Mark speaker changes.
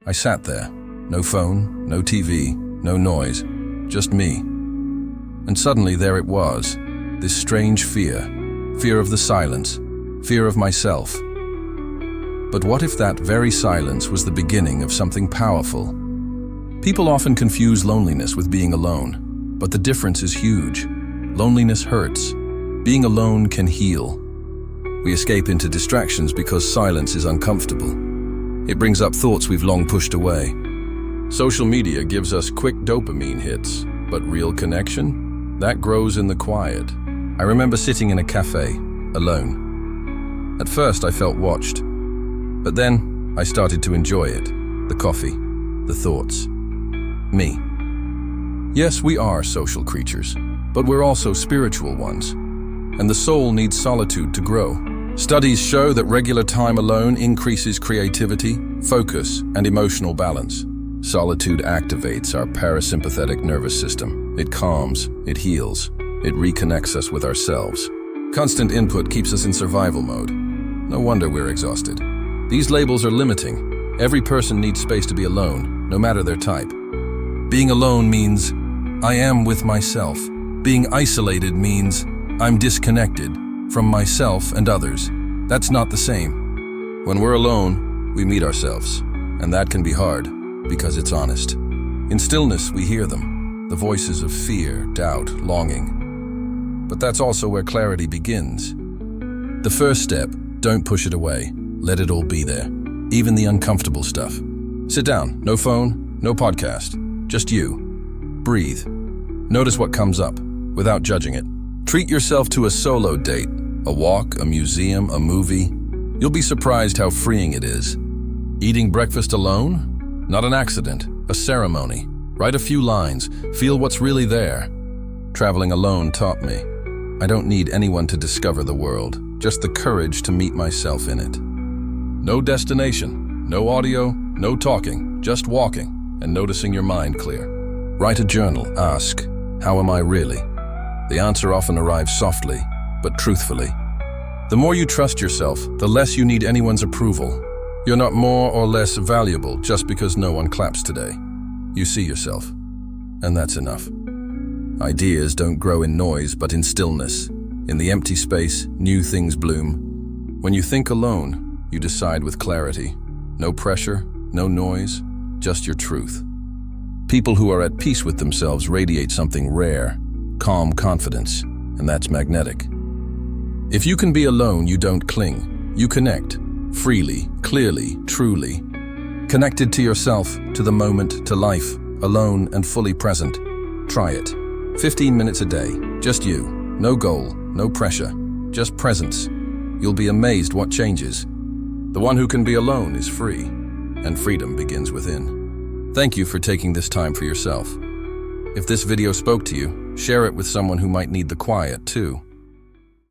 Speaker 1: I sat there. No phone, no TV, no noise, just me. And suddenly there it was, this strange fear of the silence, fear of myself. But what if that very silence was the beginning of something powerful? People often confuse loneliness with being alone, but the difference is huge. Loneliness hurts. Being alone can heal. We escape into distractions because silence is uncomfortable. It brings up thoughts we've long pushed away. Social media gives us quick dopamine hits, but real connection? That grows in the quiet. I remember sitting in a cafe, alone. At first I felt watched, but then I started to enjoy it. The coffee, the thoughts, me. Yes, we are social creatures, but we're also spiritual ones, and the soul needs solitude to grow. Studies show that regular time alone increases creativity, focus, and emotional balance. Solitude activates our parasympathetic nervous system. It calms, it heals, it reconnects us with ourselves. Constant input keeps us in survival mode. No wonder we're exhausted. These labels are limiting. Every person needs space to be alone, no matter their type. Being alone means I am with myself. Being isolated means I'm disconnected from myself and others. That's not the same. When we're alone, we meet ourselves, and that can be hard because it's honest. In stillness, we hear them, the voices of fear, doubt, longing. But that's also where clarity begins. The first step, don't push it away. Let it all be there, even the uncomfortable stuff. Sit down, no phone, no podcast, just you. Breathe. Notice what comes up, without judging it. Treat yourself to a solo date, a walk, a museum, a movie. You'll be surprised how freeing it is. Eating breakfast alone? Not an accident, a ceremony. Write a few lines, feel what's really there. Traveling alone taught me. I don't need anyone to discover the world, just the courage to meet myself in it. No destination, no audio, no talking, just walking and noticing your mind clear. Write a journal, ask, how am I really? The answer often arrives softly, but truthfully. The more you trust yourself, the less you need anyone's approval. You're not more or less valuable just because no one claps today. You see yourself, and that's enough. Ideas don't grow in noise, but in stillness. In the empty space, new things bloom. When you think alone, you decide with clarity. No pressure, no noise, just your truth. People who are at peace with themselves radiate something rare, calm confidence, and that's magnetic. If you can be alone, you don't cling. You connect, freely, clearly, truly. Connected to yourself, to the moment, to life, alone and fully present. Try it. 15 minutes a day, just you. No goal, no pressure, just presence. You'll be amazed what changes. The one who can be alone is free, and freedom begins within. Thank you for taking this time for yourself. If this video spoke to you, share it with someone who might need the quiet too.